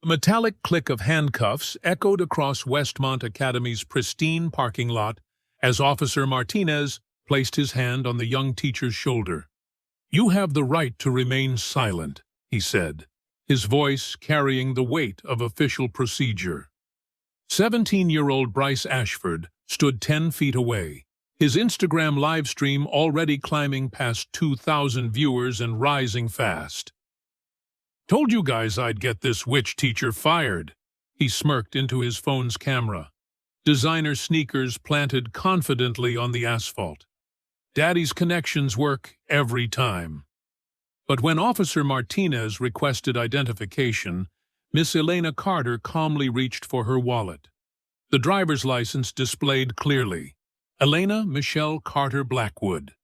Metallic click of handcuffs echoed across Westmont Academy's pristine parking lot as Officer Martinez placed his hand on the young teacher's shoulder. "You have the right to remain silent," he said, his voice carrying the weight of official procedure. 17-year-old Bryce Ashford stood 10 feet away, his Instagram livestream already climbing past 2,000 viewers and rising fast. "Told you guys I'd get this witch teacher fired," he smirked into his phone's camera, designer sneakers planted confidently on the asphalt. Daddy's connections work every time. But when Officer Martinez requested identification, Miss Elena Carter calmly reached for her wallet. The driver's license displayed clearly, Elena Michelle Carter Blackwood.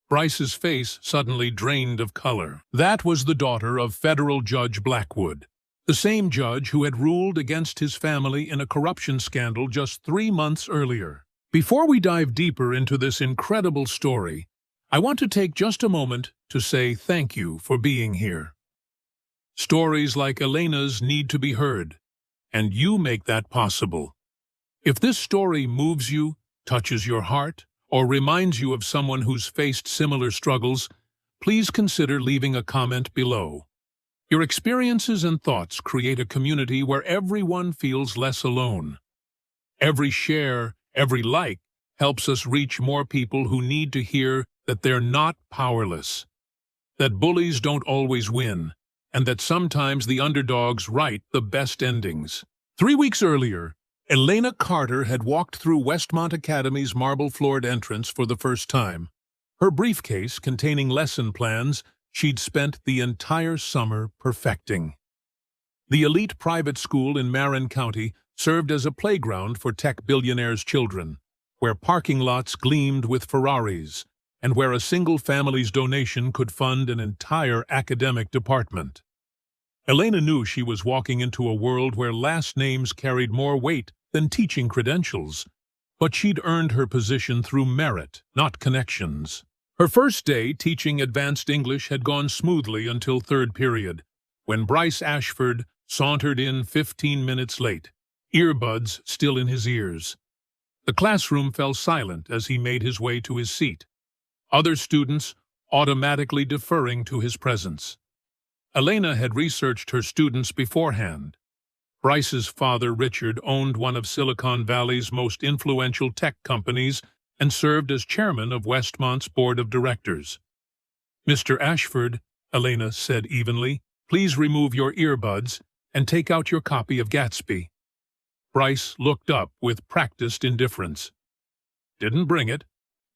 Bryce's face suddenly drained of color. That was the daughter of federal Judge Blackwood, the same judge who had ruled against his family in a corruption scandal just 3 months earlier. Before we dive deeper into this incredible story, I want to take just a moment to say thank you for being here. Stories like Elena's need to be heard, and you make that possible. If this story moves you, touches your heart, or reminds you of someone who's faced similar struggles, please consider leaving a comment below. Your experiences and thoughts create a community where everyone feels less alone. Every share, every like, helps us reach more people who need to hear that they're not powerless, that bullies don't always win, and that sometimes the underdogs write the best endings. 3 weeks earlier, Elena Carter had walked through Westmont Academy's marble-floored entrance for the first time. Her briefcase containing lesson plans she'd spent the entire summer perfecting. The elite private school in Marin County served as a playground for tech billionaires' children, where parking lots gleamed with Ferraris, and where a single family's donation could fund an entire academic department. Elena knew she was walking into a world where last names carried more weight than teaching credentials, but she'd earned her position through merit, not connections. Her first day teaching advanced English had gone smoothly until third period, when Bryce Ashford sauntered in 15 minutes late, earbuds still in his ears. The classroom fell silent as he made his way to his seat, other students automatically deferring to his presence. Elena had researched her students beforehand. Bryce's father, Richard, owned one of Silicon Valley's most influential tech companies and served as chairman of Westmont's board of directors. "Mr. Ashford," Elena said evenly, "please remove your earbuds and take out your copy of Gatsby." Bryce looked up with practiced indifference. "Didn't bring it.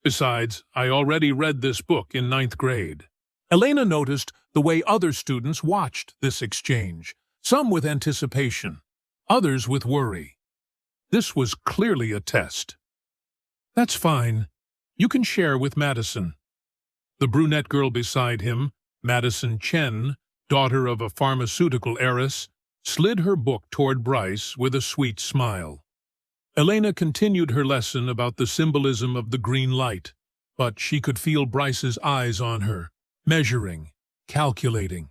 Besides, I already read this book in 9th grade. Elena noticed the way other students watched this exchange, some with anticipation, others with worry. This was clearly a test. "That's fine. You can share with Madison." The brunette girl beside him, Madison Chen, daughter of a pharmaceutical heiress, slid her book toward Bryce with a sweet smile. Elena continued her lesson about the symbolism of the green light, but she could feel Bryce's eyes on her, measuring, calculating.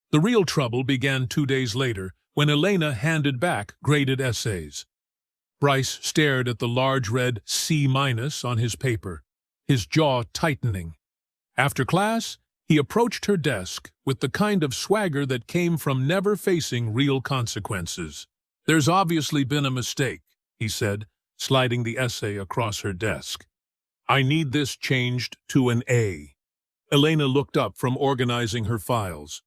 The real trouble began 2 days later, when Elena handed back graded essays. Bryce stared at the large red C- on his paper, his jaw tightening. After class, he approached her desk with the kind of swagger that came from never facing real consequences. "There's obviously been a mistake," he said, sliding the essay across her desk. "I need this changed to an A." Elena looked up from organizing her files.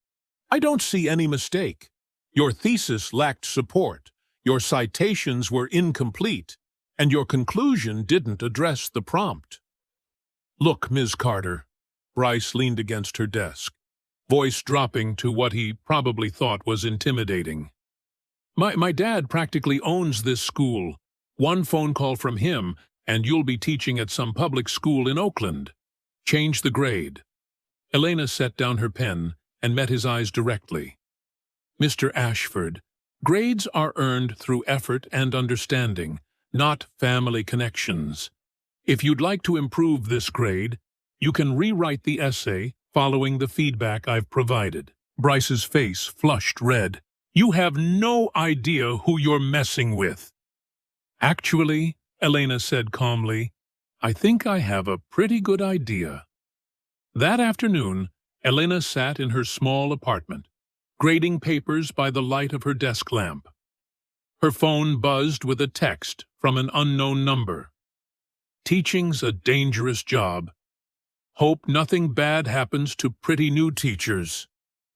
"I don't see any mistake. Your thesis lacked support, your citations were incomplete, and your conclusion didn't address the prompt." "Look, Ms. Carter." Bryce leaned against her desk, voice dropping to what he probably thought was intimidating. My dad practically owns this school. One phone call from him, and you'll be teaching at some public school in Oakland. Change the grade." Elena set down her pen and met his eyes directly. "Mr. Ashford, grades are earned through effort and understanding, not family connections. If you'd like to improve this grade, you can rewrite the essay following the feedback I've provided." Bryce's face flushed red, You have no idea who you're messing with. Actually, Elena said calmly, I think I have a pretty good idea. That afternoon, Elena sat in her small apartment, grading papers by the light of her desk lamp. Her phone buzzed with a text from an unknown number. Teaching's a dangerous job. Hope nothing bad happens to pretty new teachers.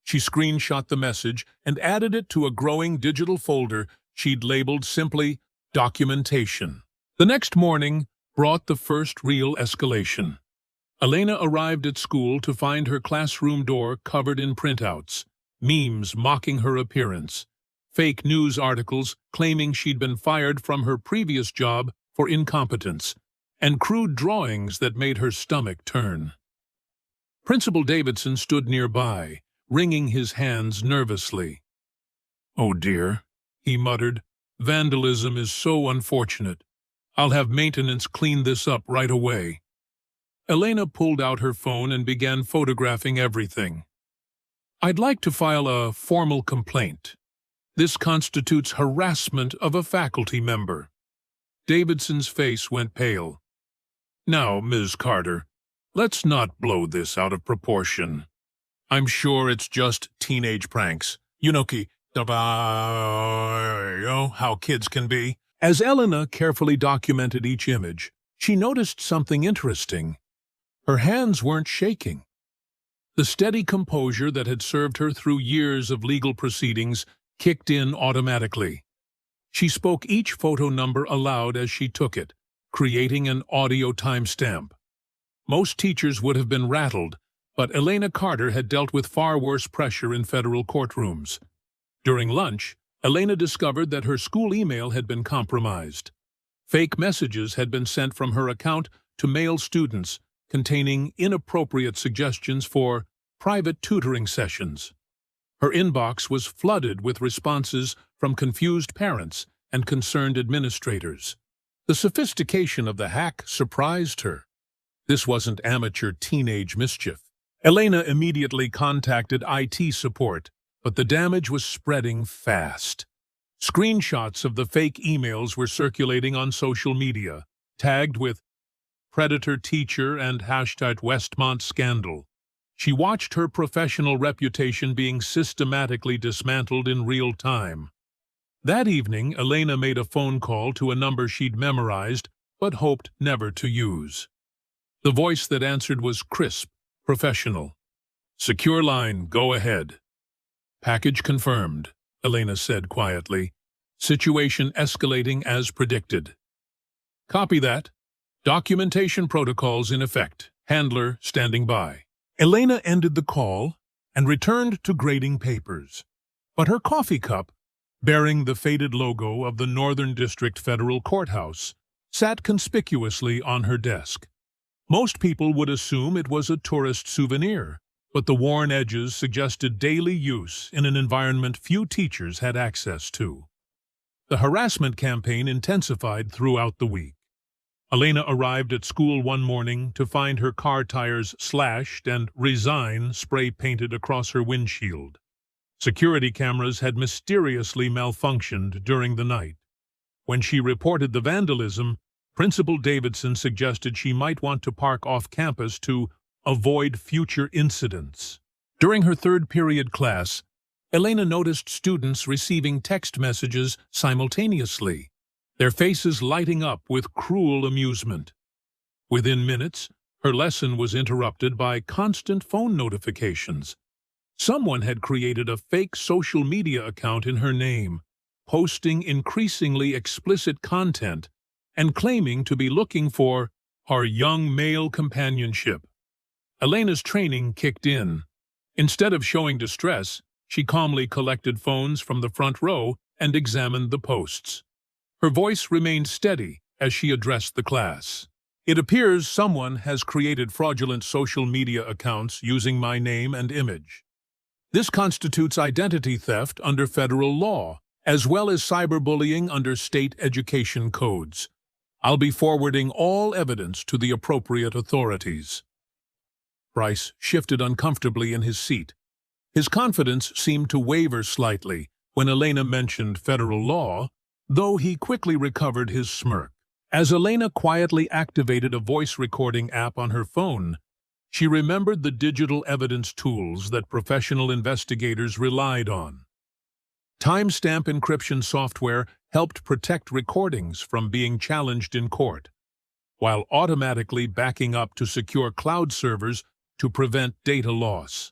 She screenshot the message and added it to a growing digital folder she'd labeled simply Documentation. The next morning brought the first real escalation. Elena arrived at school to find her classroom door covered in printouts, memes mocking her appearance, fake news articles claiming she'd been fired from her previous job for incompetence, and crude drawings that made her stomach turn. Principal Davidson stood nearby, wringing his hands nervously. "Oh dear," he muttered, "vandalism is so unfortunate. I'll have maintenance clean this up right away." Elena pulled out her phone and began photographing everything. "I'd like to file a formal complaint. This constitutes harassment of a faculty member." Davidson's face went pale. "Now, Ms. Carter, let's not blow this out of proportion. I'm sure it's just teenage pranks. You know how kids can be." As Elena carefully documented each image, she noticed something interesting. Her hands weren't shaking. The steady composure that had served her through years of legal proceedings kicked in automatically. She spoke each photo number aloud as she took it, creating an audio timestamp. Most teachers would have been rattled, but Elena Carter had dealt with far worse pressure in federal courtrooms. During lunch, Elena discovered that her school email had been compromised. Fake messages had been sent from her account to male students, containing inappropriate suggestions for private tutoring sessions. Her inbox was flooded with responses from confused parents and concerned administrators. The sophistication of the hack surprised her. This wasn't amateur teenage mischief. Elena immediately contacted IT support, but the damage was spreading fast. Screenshots of the fake emails were circulating on social media, tagged with Predator Teacher and #Westmont Scandal. She watched her professional reputation being systematically dismantled in real time. That evening, Elena made a phone call to a number she'd memorized but hoped never to use. The voice that answered was crisp, professional. "Secure line, go ahead." "Package confirmed," Elena said quietly. "Situation escalating as predicted." "Copy that. Documentation protocols in effect. Handler standing by." Elena ended the call and returned to grading papers. But her coffee cup, bearing the faded logo of the Northern District Federal Courthouse, sat conspicuously on her desk. Most people would assume it was a tourist souvenir, but the worn edges suggested daily use in an environment few teachers had access to. The harassment campaign intensified throughout the week. Elena arrived at school one morning to find her car tires slashed and "Resign" spray-painted across her windshield. Security cameras had mysteriously malfunctioned during the night. When she reported the vandalism, Principal Davidson suggested she might want to park off campus to avoid future incidents. During her third-period class, Elena noticed students receiving text messages simultaneously, their faces lighting up with cruel amusement. Within minutes, her lesson was interrupted by constant phone notifications. Someone had created a fake social media account in her name, posting increasingly explicit content and claiming to be looking for her young male companionship. Elena's training kicked in. Instead of showing distress, she calmly collected phones from the front row and examined the posts. Her voice remained steady as she addressed the class. "It appears someone has created fraudulent social media accounts using my name and image. This constitutes identity theft under federal law, as well as cyberbullying under state education codes. I'll be forwarding all evidence to the appropriate authorities." Bryce shifted uncomfortably in his seat. His confidence seemed to waver slightly, when Elena mentioned federal law, though he quickly recovered his smirk. As Elena quietly activated a voice recording app on her phone, she remembered the digital evidence tools that professional investigators relied on. Timestamp encryption software helped protect recordings from being challenged in court, while automatically backing up to secure cloud servers to prevent data loss.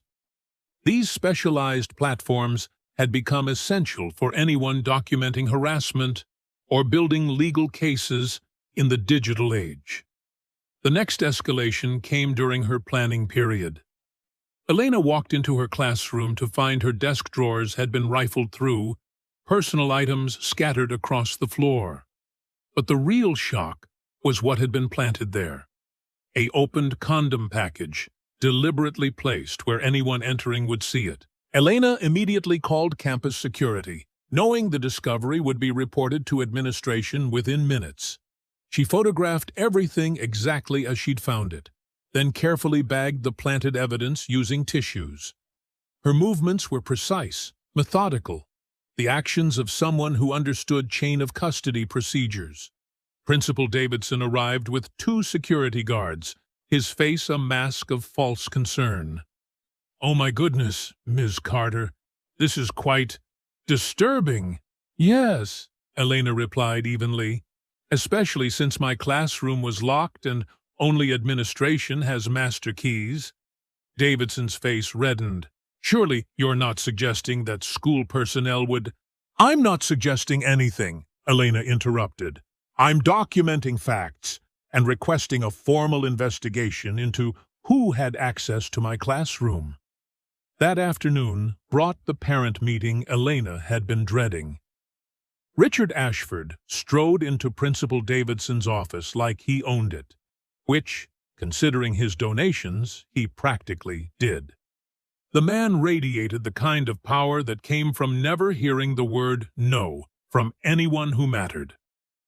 These specialized platforms had become essential for anyone documenting harassment or building legal cases in the digital age. The next escalation came during her planning period. Elena walked into her classroom to find her desk drawers had been rifled through, personal items scattered across the floor. But the real shock was what had been planted there. An opened condom package, deliberately placed where anyone entering would see it. Elena immediately called campus security, knowing the discovery would be reported to administration within minutes. She photographed everything exactly as she'd found it, then carefully bagged the planted evidence using tissues. Her movements were precise, methodical, the actions of someone who understood chain of custody procedures. Principal Davidson arrived with 2 security guards, his face a mask of false concern. "Oh my goodness, Ms. Carter, this is quite disturbing." "Yes," Elena replied evenly, "especially since my classroom was locked and only administration has master keys." Davidson's face reddened. "Surely you're not suggesting that school personnel would—" "I'm not suggesting anything," Elena interrupted. "I'm documenting facts and requesting a formal investigation into who had access to my classroom." That afternoon brought the parent meeting Elena had been dreading. Richard Ashford strode into Principal Davidson's office like he owned it, which, considering his donations, he practically did. The man radiated the kind of power that came from never hearing the word no from anyone who mattered.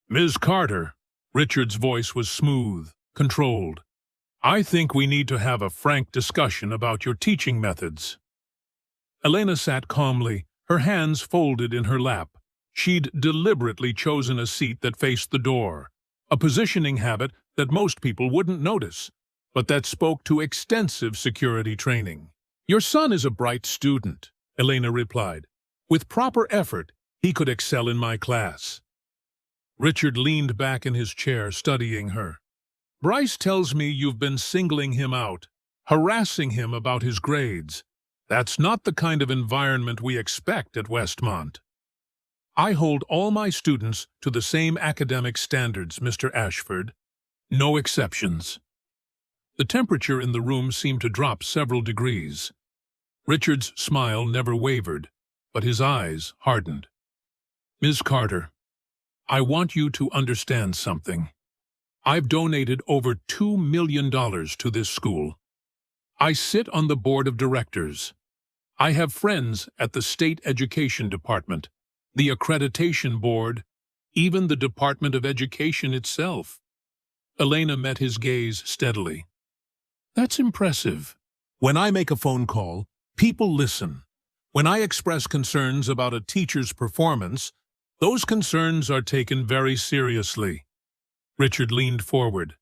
"Ms. Carter," Richard's voice was smooth, controlled. "I think we need to have a frank discussion about your teaching methods." Elena sat calmly, her hands folded in her lap. She'd deliberately chosen a seat that faced the door, a positioning habit that most people wouldn't notice, but that spoke to extensive security training. "Your son is a bright student," Elena replied. "With proper effort, he could excel in my class." Richard leaned back in his chair, studying her. "Bryce tells me you've been singling him out, harassing him about his grades. That's not the kind of environment we expect at Westmont." "I hold all my students to the same academic standards, Mr. Ashford. No exceptions." The temperature in the room seemed to drop several degrees. Richard's smile never wavered, but his eyes hardened. "Ms. Carter, I want you to understand something. I've donated over $2 million to this school. I sit on the board of directors. I have friends at the State Education Department, the Accreditation Board, even the Department of Education itself." Elena met his gaze steadily. "That's impressive. When I make a phone call, people listen. When I express concerns about a teacher's performance, those concerns are taken very seriously." Richard leaned forward.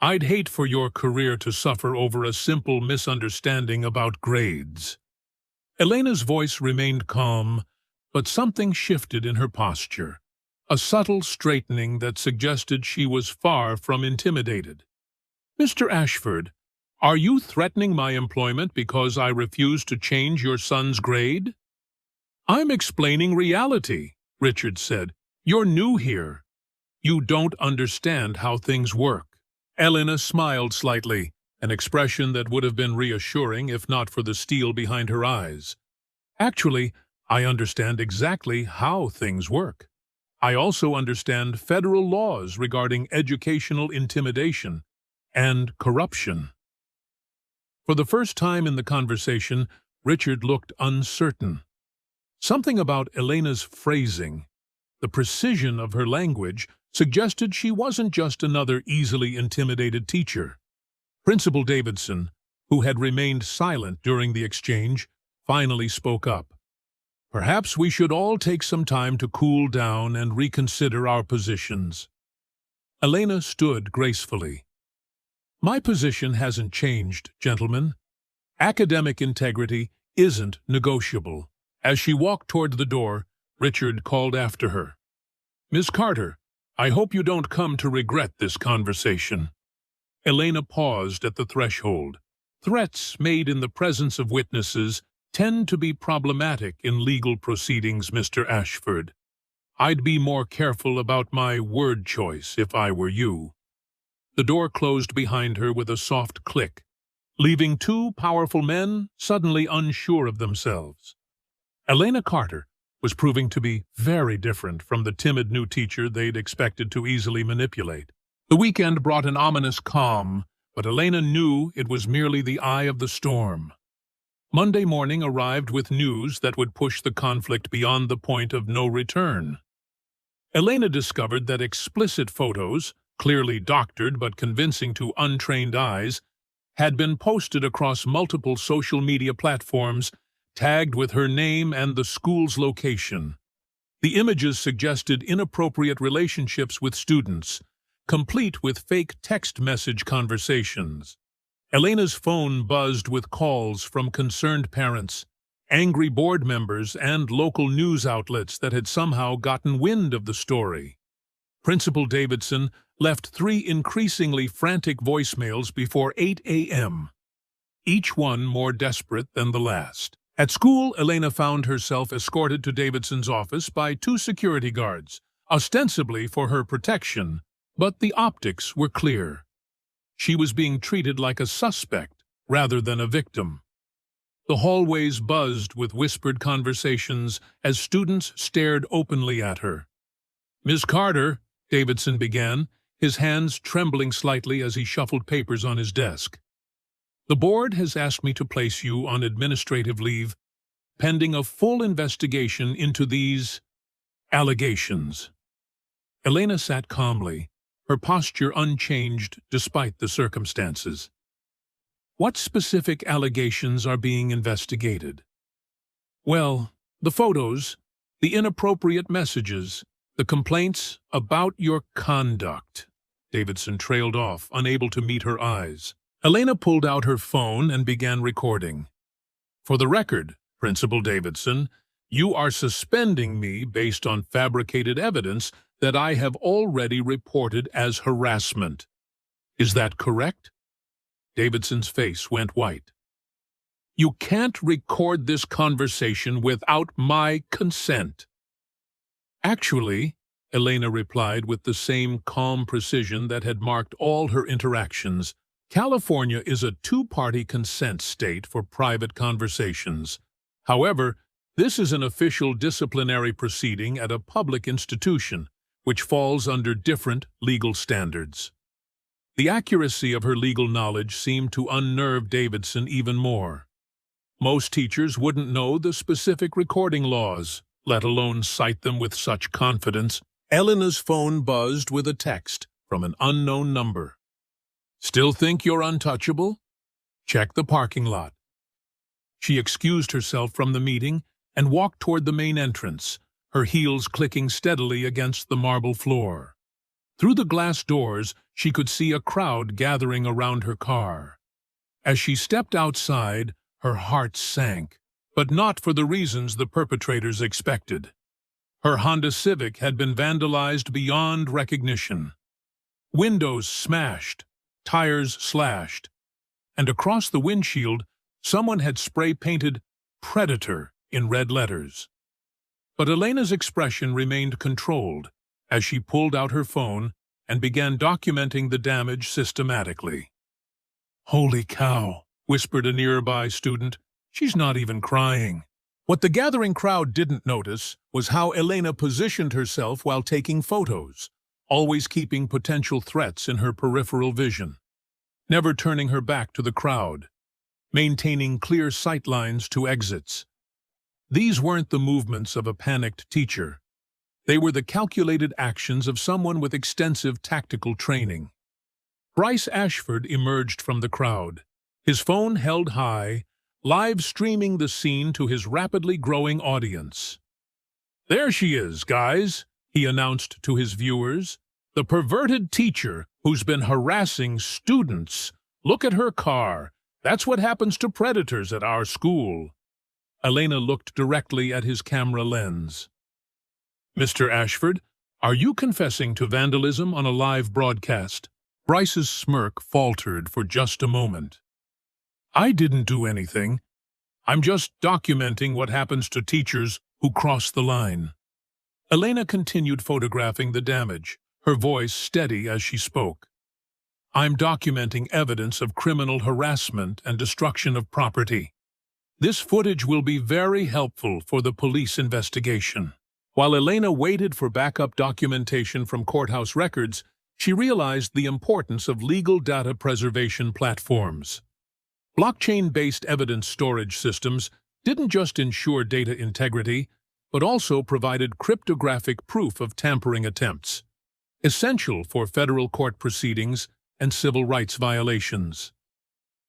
"I'd hate for your career to suffer over a simple misunderstanding about grades." Elena's voice remained calm, but something shifted in her posture, a subtle straightening that suggested she was far from intimidated. "Mr. Ashford, are you threatening my employment because I refuse to change your son's grade?" "I'm explaining reality," Richard said. "You're new here. You don't understand how things work." Elena smiled slightly, an expression that would have been reassuring if not for the steel behind her eyes. "Actually, I understand exactly how things work. I also understand federal laws regarding educational intimidation and corruption." For the first time in the conversation, Richard looked uncertain. Something about Elena's phrasing, the precision of her language, suggested she wasn't just another easily intimidated teacher. Principal Davidson, who had remained silent during the exchange, finally spoke up. Perhaps we should all take some time to cool down and reconsider our positions. Elena stood gracefully. My position hasn't changed, gentlemen. Academic integrity isn't negotiable. As she walked toward the door, Richard called after her. Miss Carter, I hope you don't come to regret this conversation. Elena paused at the threshold. Threats made in the presence of witnesses tend to be problematic in legal proceedings, Mr. Ashford. I'd be more careful about my word choice if I were you. The door closed behind her with a soft click, leaving two powerful men suddenly unsure of themselves. Elena Carter was proving to be very different from the timid new teacher they'd expected to easily manipulate. The weekend brought an ominous calm, but Elena knew it was merely the eye of the storm. Monday morning arrived with news that would push the conflict beyond the point of no return. Elena discovered that explicit photos, clearly doctored but convincing to untrained eyes, had been posted across multiple social media platforms, tagged with her name and the school's location. The images suggested inappropriate relationships with students, complete with fake text message conversations. Elena's phone buzzed with calls from concerned parents, angry board members, and local news outlets that had somehow gotten wind of the story. Principal Davidson left 3 increasingly frantic voicemails before 8 a.m., each one more desperate than the last. At school, Elena found herself escorted to Davidson's office by 2 security guards, ostensibly for her protection, but the optics were clear. She was being treated like a suspect rather than a victim. The hallways buzzed with whispered conversations as students stared openly at her. Miss Carter, Davidson began, his hands trembling slightly as he shuffled papers on his desk. The board has asked me to place you on administrative leave, pending a full investigation into these allegations. Elena sat calmly, her posture unchanged despite the circumstances. What specific allegations are being investigated? Well, the photos, the inappropriate messages, the complaints about your conduct. Davidson trailed off, unable to meet her eyes. Elena pulled out her phone and began recording. For the record, Principal Davidson, you are suspending me based on fabricated evidence that I have already reported as harassment. Is that correct? Davidson's face went white. You can't record this conversation without my consent. Actually, Elena replied with the same calm precision that had marked all her interactions, California is a 2-party consent state for private conversations. However, this is an official disciplinary proceeding at a public institution, which falls under different legal standards. The accuracy of her legal knowledge seemed to unnerve Davidson even more. Most teachers wouldn't know the specific recording laws, let alone cite them with such confidence. Elena's phone buzzed with a text from an unknown number. Still think you're untouchable? Check the parking lot. She excused herself from the meeting and walked toward the main entrance, her heels clicking steadily against the marble floor. Through the glass doors, she could see a crowd gathering around her car. As she stepped outside, her heart sank, but not for the reasons the perpetrators expected. Her Honda Civic had been vandalized beyond recognition. Windows smashed, tires slashed, and across the windshield, someone had spray-painted "Predator" in red letters. But Elena's expression remained controlled as she pulled out her phone and began documenting the damage systematically. "Holy cow," whispered a nearby student. "She's not even crying." What the gathering crowd didn't notice was how Elena positioned herself while taking photos, always keeping potential threats in her peripheral vision, never turning her back to the crowd, maintaining clear sightlines to exits. These weren't the movements of a panicked teacher. They were the calculated actions of someone with extensive tactical training. Bryce Ashford emerged from the crowd, his phone held high, live streaming the scene to his rapidly growing audience. "There she is, guys," he announced to his viewers. "The perverted teacher who's been harassing students. Look at her car. That's what happens to predators at our school." Elena looked directly at his camera lens. "Mr. Ashford, are you confessing to vandalism on a live broadcast?" Bryce's smirk faltered for just a moment. "I didn't do anything. I'm just documenting what happens to teachers who cross the line." Elena continued photographing the damage, her voice steady as she spoke. "I'm documenting evidence of criminal harassment and destruction of property. This footage will be very helpful for the police investigation." While Elena waited for backup documentation from courthouse records, she realized the importance of legal data preservation platforms. Blockchain-based evidence storage systems didn't just ensure data integrity, but also provided cryptographic proof of tampering attempts, essential for federal court proceedings and civil rights violations.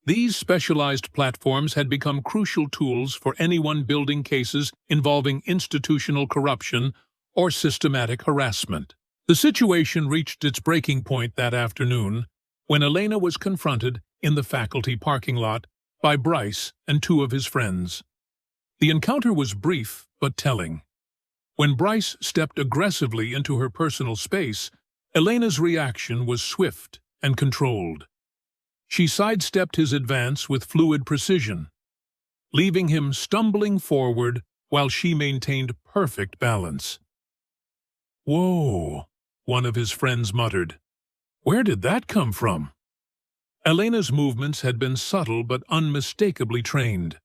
These specialized platforms had become crucial tools for anyone building cases involving institutional corruption or systematic harassment. The situation reached its breaking point that afternoon when Elena was confronted in the faculty parking lot by Bryce and two of his friends. The encounter was brief but telling. When Bryce stepped aggressively into her personal space, Elena's reaction was swift and controlled. She sidestepped his advance with fluid precision, leaving him stumbling forward while she maintained perfect balance. "Whoa," one of his friends muttered. "Where did that come from?" Elena's movements had been subtle but unmistakably trained.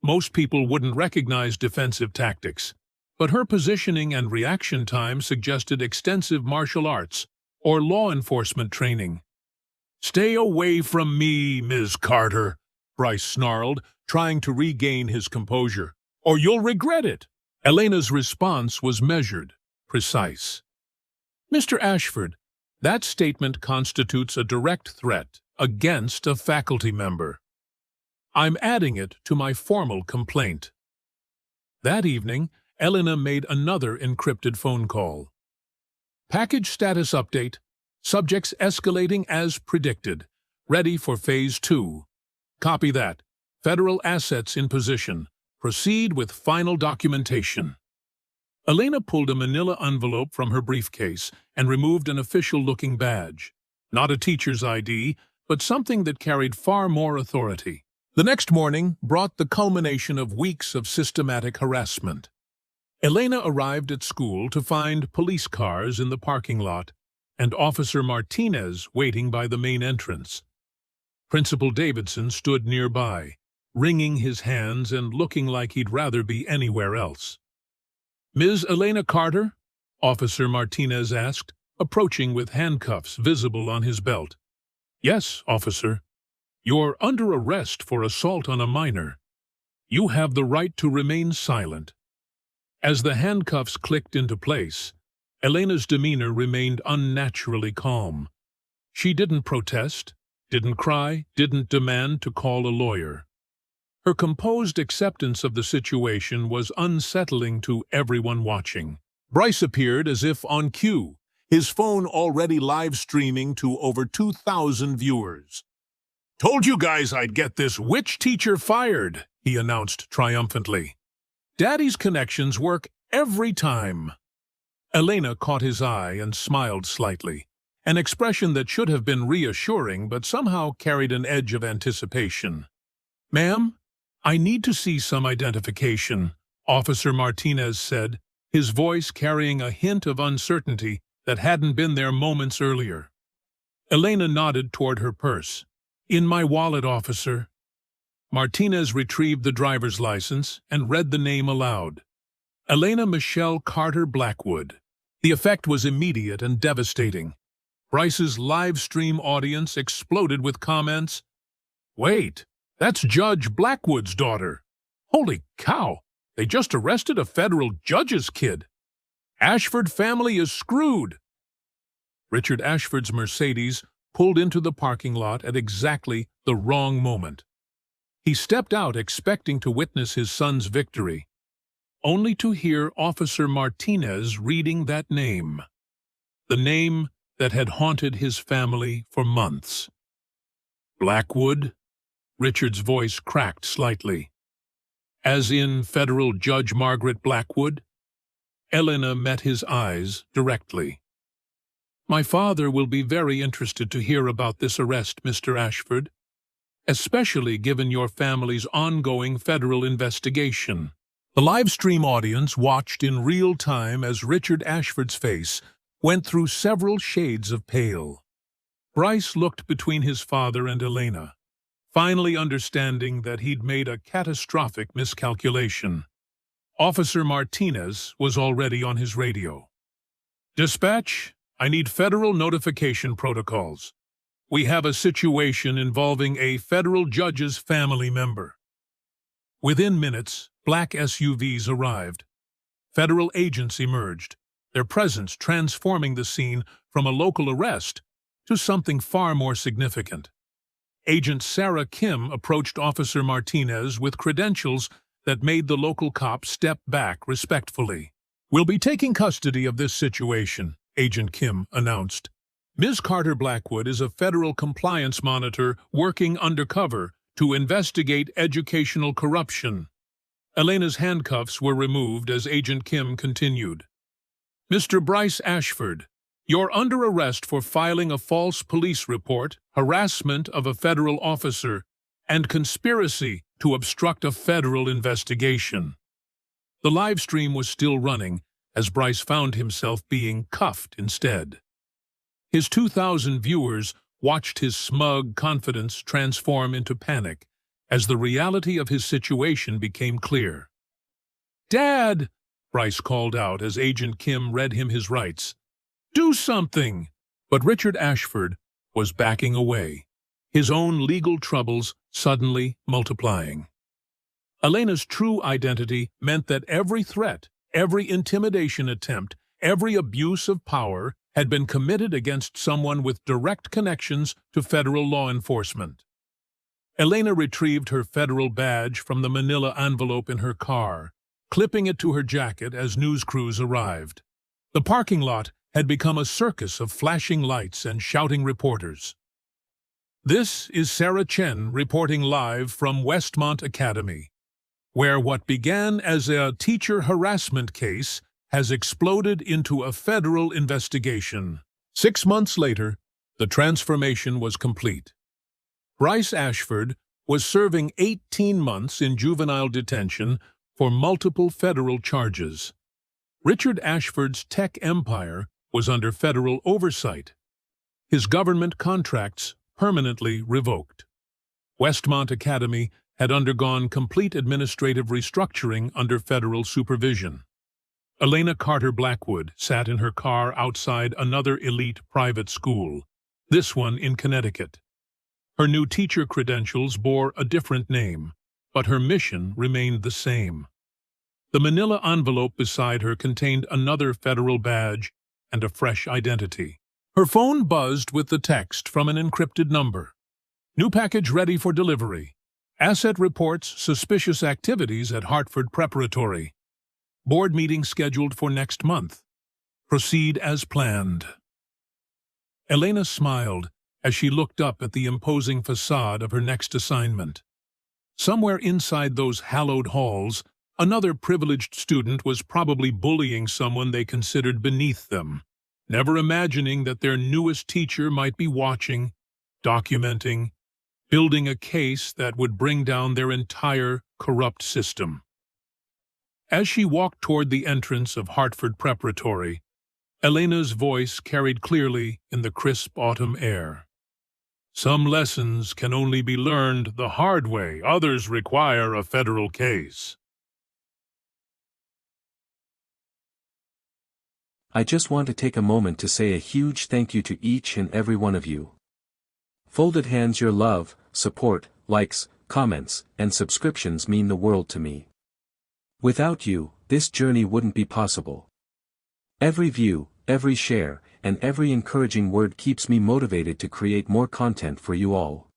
Most people wouldn't recognize defensive tactics, but her positioning and reaction time suggested extensive martial arts or law enforcement training. "Stay away from me, Ms. Carter," Bryce snarled, trying to regain his composure. "Or you'll regret it." Elena's response was measured, precise. "Mr. Ashford, that statement constitutes a direct threat against a faculty member. I'm adding it to my formal complaint." That evening, Elena made another encrypted phone call. "Package status update. Subjects escalating as predicted. Ready for Phase 2. Copy that. Federal assets in position. Proceed with final documentation." Elena pulled a manila envelope from her briefcase and removed an official-looking badge. Not a teacher's ID, but something that carried far more authority. The next morning brought the culmination of weeks of systematic harassment. Elena arrived at school to find police cars in the parking lot and Officer Martinez waiting by the main entrance. Principal Davidson stood nearby, wringing his hands and looking like he'd rather be anywhere else. "Ms. Elena Carter?" Officer Martinez asked, approaching with handcuffs visible on his belt. "Yes, officer. You're under arrest for assault on a minor. You have the right to remain silent." As the handcuffs clicked into place, Elena's demeanor remained unnaturally calm. She didn't protest, didn't cry, didn't demand to call a lawyer. Her composed acceptance of the situation was unsettling to everyone watching. Bryce appeared as if on cue, his phone already live-streaming to over 2,000 viewers. "Told you guys I'd get this witch teacher fired," he announced triumphantly. "Daddy's connections work every time." Elena caught his eye and smiled slightly, an expression that should have been reassuring but somehow carried an edge of anticipation. "Ma'am, I need to see some identification," Officer Martinez said, his voice carrying a hint of uncertainty that hadn't been there moments earlier. Elena nodded toward her purse. "In my wallet, officer." Martinez retrieved the driver's license and read the name aloud. Elena Michelle Carter Blackwood. The effect was immediate and devastating. Bryce's live stream audience exploded with comments. "Wait, that's Judge Blackwood's daughter. Holy cow, they just arrested a federal judge's kid. Ashford family is screwed." Richard Ashford's Mercedes pulled into the parking lot at exactly the wrong moment. He stepped out expecting to witness his son's victory, only to hear Officer Martinez reading that name, the name that had haunted his family for months. Blackwood? Richard's voice cracked slightly. As in Federal Judge Margaret Blackwood? Elena met his eyes directly. My father will be very interested to hear about this arrest, Mr. Ashford, especially given your family's ongoing federal investigation. The live stream audience watched in real time as Richard Ashford's face went through several shades of pale. Bryce looked between his father and Elena, finally understanding that he'd made a catastrophic miscalculation. Officer Martinez was already on his radio. Dispatch, I need federal notification protocols. We have a situation involving a federal judge's family member. Within minutes, black SUVs arrived. Federal agents emerged, their presence transforming the scene from a local arrest to something far more significant. Agent Sarah Kim approached Officer Martinez with credentials that made the local cop step back respectfully. We'll be taking custody of this situation, Agent Kim announced. Ms. Carter Blackwood is a federal compliance monitor working undercover to investigate educational corruption. Elena's handcuffs were removed as Agent Kim continued. Mr. Bryce Ashford, you're under arrest for filing a false police report, harassment of a federal officer, and conspiracy to obstruct a federal investigation. The live stream was still running as Bryce found himself being cuffed instead. His 2,000 viewers watched his smug confidence transform into panic as the reality of his situation became clear. "Dad!" Bryce called out as Agent Kim read him his rights. "Do something!" But Richard Ashford was backing away, his own legal troubles suddenly multiplying. Elena's true identity meant that every threat, every intimidation attempt, every abuse of power had been committed against someone with direct connections to federal law enforcement. Elena retrieved her federal badge from the manila envelope in her car, clipping it to her jacket as news crews arrived. The parking lot had become a circus of flashing lights and shouting reporters. This is Sarah Chen reporting live from Westmont Academy, where what began as a teacher harassment case has exploded into a federal investigation. 6 months later, the transformation was complete. Bryce Ashford was serving 18 months in juvenile detention for multiple federal charges. Richard Ashford's tech empire was under federal oversight. His government contracts permanently revoked. Westmont Academy had undergone complete administrative restructuring under federal supervision. Elena Carter Blackwood sat in her car outside another elite private school, this one in Connecticut. Her new teacher credentials bore a different name, but her mission remained the same. The manila envelope beside her contained another federal badge and a fresh identity. Her phone buzzed with the text from an encrypted number. New package ready for delivery. Asset reports suspicious activities at Hartford Preparatory. Board meeting scheduled for next month. Proceed as planned. Elena smiled as she looked up at the imposing facade of her next assignment. Somewhere inside those hallowed halls, another privileged student was probably bullying someone they considered beneath them, never imagining that their newest teacher might be watching, documenting, building a case that would bring down their entire corrupt system. As she walked toward the entrance of Hartford Preparatory, Elena's voice carried clearly in the crisp autumn air. Some lessons can only be learned the hard way, others require a federal case. I just want to take a moment to say a huge thank you to each and every one of you. Folded hands, your love, support, likes, comments, and subscriptions mean the world to me. Without you, this journey wouldn't be possible. Every view, every share, and every encouraging word keeps me motivated to create more content for you all.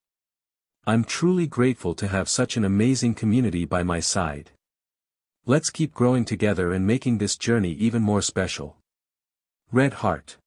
I'm truly grateful to have such an amazing community by my side. Let's keep growing together and making this journey even more special. Red Heart.